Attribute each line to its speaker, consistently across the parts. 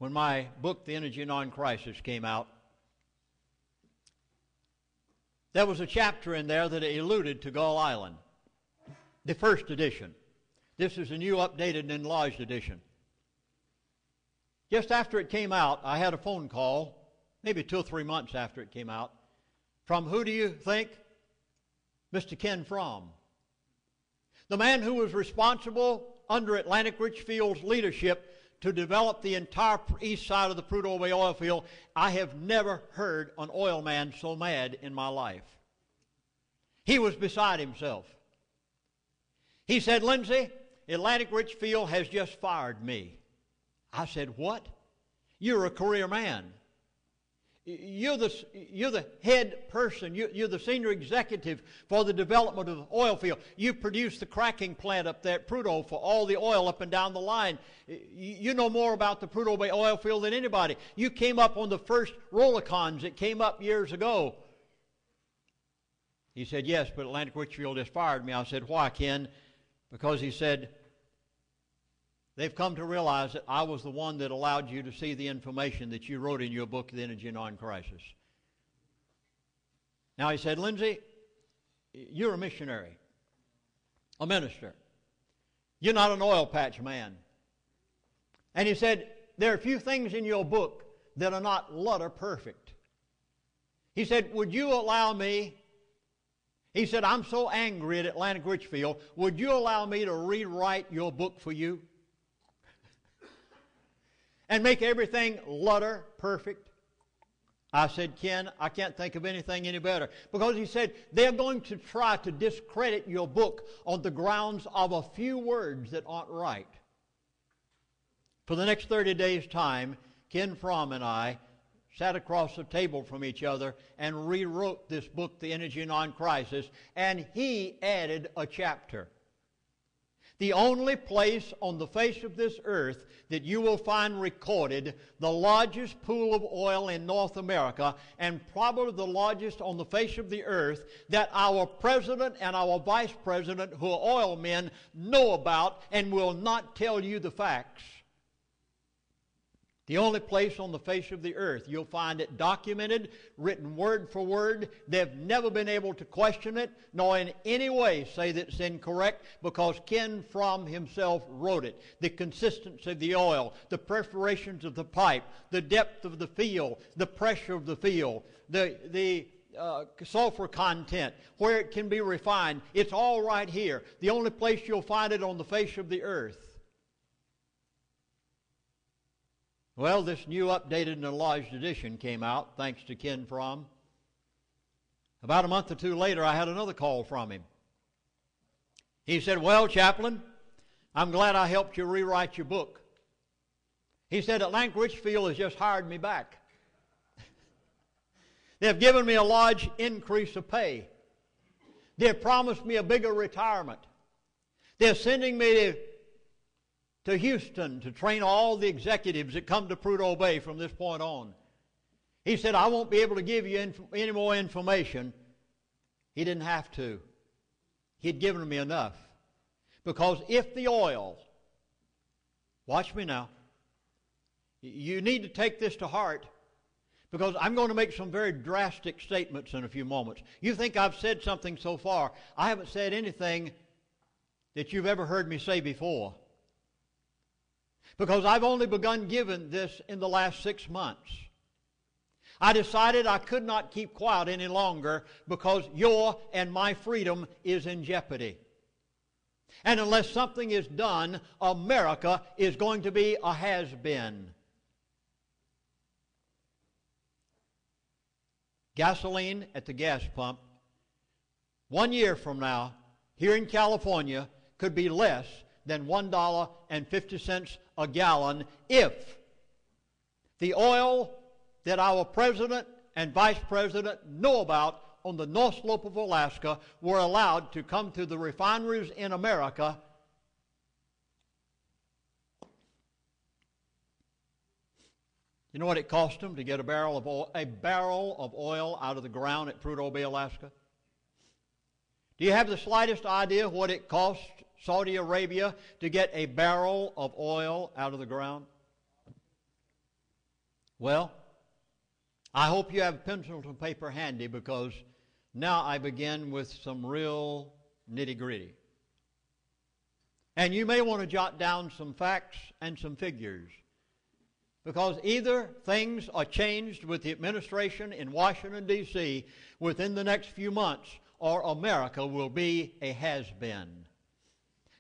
Speaker 1: when my book, The Energy Non-Crisis, came out, there was a chapter in there that alluded to Gull Island, the first edition. This is a new, updated, and enlarged edition. Just after it came out, I had a phone call, maybe 2 or 3 months after it came out, from who do you think? Mr. Ken Fromm. The man who was responsible under Atlantic Richfield's leadership to develop the entire east side of the Prudhoe Bay oil field. I have never heard an oil man so mad in my life. He was beside himself. He said, Lindsey, Atlantic Richfield has just fired me. I said, what? You're a career man. You're the head person. You're the senior executive for the development of the oil field. You produce the cracking plant up there at Prudhoe for all the oil up and down the line. You know more about the Prudhoe Bay oil field than anybody. You came up on the first rollicons that came up years ago. He said, yes, but Atlantic Richfield just fired me. I said, why, Ken? Because he said, they've come to realize that I was the one that allowed you to see the information that you wrote in your book, The Energy Non-Crisis. Now he said, Lindsey, you're a missionary, a minister. You're not an oil patch man. And he said, there are a few things in your book that are not letter perfect. He said, would you allow me, he said, I'm so angry at Atlantic Richfield, would you allow me to rewrite your book for you? And make everything letter perfect? I said, Ken, I can't think of anything any better. Because he said, they're going to try to discredit your book on the grounds of a few words that aren't right. For the next 30 days' time, Ken Fromm and I sat across the table from each other and rewrote this book, The Energy Non-Crisis, and he added a chapter. The only place on the face of this earth that you will find recorded the largest pool of oil in North America, and probably the largest on the face of the earth, that our president and our vice president, who are oil men, know about and will not tell you the facts. The only place on the face of the earth you'll find it documented, written word for word. They've never been able to question it, nor in any way say that it's incorrect, because Ken Fromm himself wrote it. The consistency of the oil, the perforations of the pipe, the depth of the field, the pressure of the field, the sulfur content, where it can be refined. It's all right here. The only place you'll find it on the face of the earth. Well, this new updated and enlarged edition came out, thanks to Ken Fromm. About a month or two later, I had another call from him. He said, well, Chaplain, I'm glad I helped you rewrite your book. He said, Atlantic Richfield has just hired me back. They've given me a large increase of pay. They've promised me a bigger retirement. They're sending me to Houston to train all the executives that come to Prudhoe Bay from this point on. He said, I won't be able to give you any more information. He didn't have to. He'd given me enough. Because if the oil, watch me now, you need to take this to heart, because I'm going to make some very drastic statements in a few moments. You think I've said something so far. I haven't said anything that you've ever heard me say before. Because I've only begun giving this in the last 6 months. I decided I could not keep quiet any longer, because your and my freedom is in jeopardy. And unless something is done, America is going to be a has-been. Gasoline at the gas pump, 1 year from now, here in California, could be less than $1.50 a gallon if the oil that our president and vice president know about on the North Slope of Alaska were allowed to come to the refineries in America. You know what it cost them to get a barrel of oil out of the ground at Prudhoe Bay, Alaska? Do you have the slightest idea what it cost Saudi Arabia to get a barrel of oil out of the ground? Well, I hope you have pencil and paper handy, because now I begin with some real nitty-gritty. And you may want to jot down some facts and some figures, because either things are changed with the administration in Washington, D.C. within the next few months, or America will be a has-been.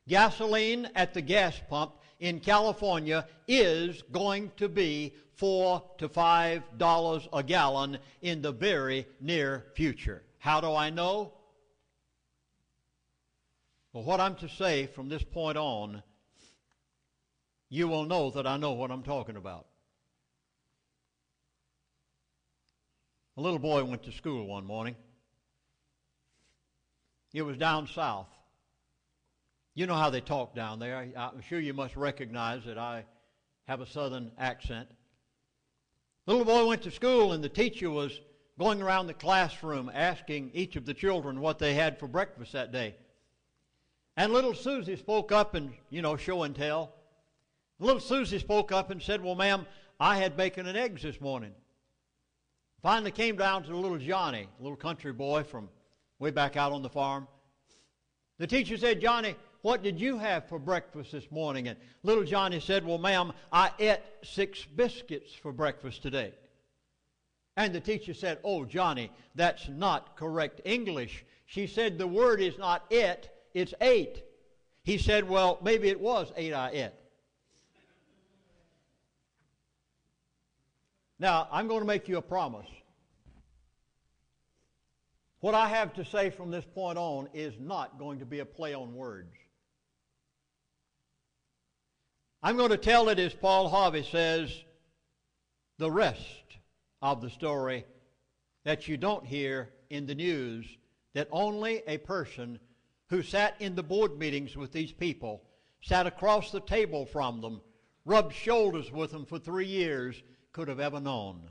Speaker 1: Gasoline at the gas pump in California is going to be $4 to $5 a gallon in the very near future. How do I know? Well, what I'm to say from this point on, you will know that I know what I'm talking about. A little boy went to school one morning. It was down south. You know how they talk down there. I'm sure you must recognize that I have a southern accent. The little boy went to school, and the teacher was going around the classroom asking each of the children what they had for breakfast that day. And little Susie spoke up and, show and tell. Little Susie spoke up and said, "Well, ma'am, I had bacon and eggs this morning." Finally came down to the little Johnny, a little country boy from way back out on the farm. The teacher said, "Johnny, what did you have for breakfast this morning?" And little Johnny said, "Well, ma'am, I ate 6 biscuits for breakfast today." And the teacher said, "Oh, Johnny, that's not correct English." She said, "The word is not it, it's 8. He said, "Well, maybe it was 8 I ate." Now, I'm going to make you a promise. What I have to say from this point on is not going to be a play on words. I'm going to tell it, as Paul Harvey says, the rest of the story that you don't hear in the news, that only a person who sat in the board meetings with these people, sat across the table from them, rubbed shoulders with them for 3 years, could have ever known.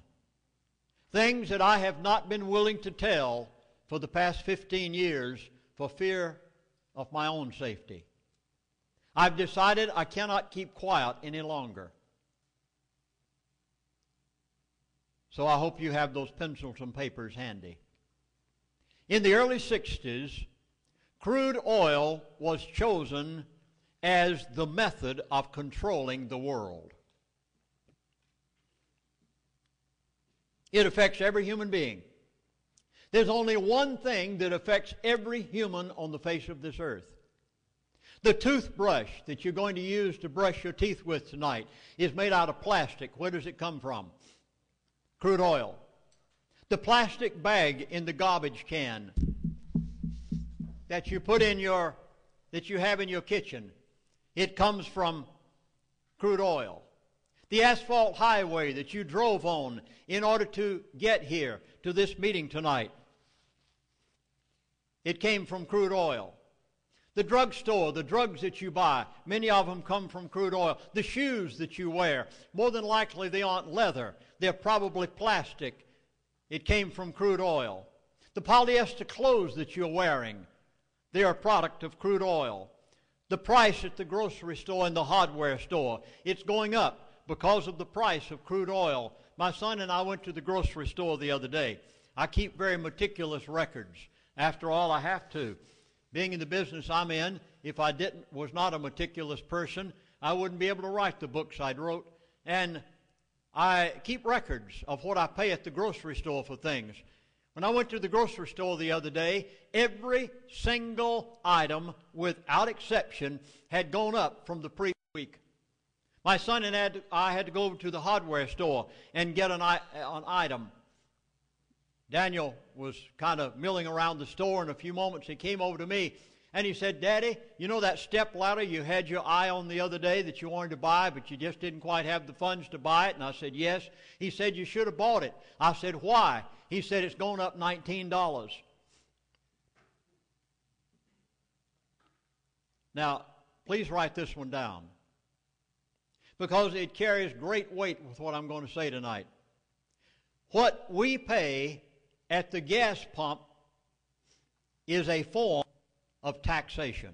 Speaker 1: Things that I have not been willing to tell for the past 15 years for fear of my own safety. I've decided I cannot keep quiet any longer. So I hope you have those pencils and papers handy. In the early 60s, crude oil was chosen as the method of controlling the world. It affects every human being. There's only one thing that affects every human on the face of this earth. The toothbrush that you're going to use to brush your teeth with tonight is made out of plastic. Where does it come from? Crude oil. The plastic bag in the garbage can that you put in that you have in your kitchen, it comes from crude oil. The asphalt highway that you drove on in order to get here to this meeting tonight, it came from crude oil. The drugstore, the drugs that you buy, many of them come from crude oil. The shoes that you wear, more than likely they aren't leather. They're probably plastic. It came from crude oil. The polyester clothes that you're wearing, they are a product of crude oil. The price at the grocery store and the hardware store, it's going up because of the price of crude oil. My son and I went to the grocery store the other day. I keep very meticulous records. After all, I have to. Being in the business I'm in, if I was not a meticulous person, I wouldn't be able to write the books I'd wrote. And I keep records of what I pay at the grocery store for things. When I went to the grocery store the other day, every single item, without exception, had gone up from the previous week. My son and I had to go over to the hardware store and get an item. Daniel was kind of milling around the store. In a few moments, he came over to me, and he said, "Daddy, you know that step ladder you had your eye on the other day that you wanted to buy, but you just didn't quite have the funds to buy it?" And I said, "Yes." He said, "You should have bought it." I said, "Why?" He said, "It's going up $19. Now, please write this one down, because it carries great weight with what I'm going to say tonight. What we pay at the gas pump is a form of taxation.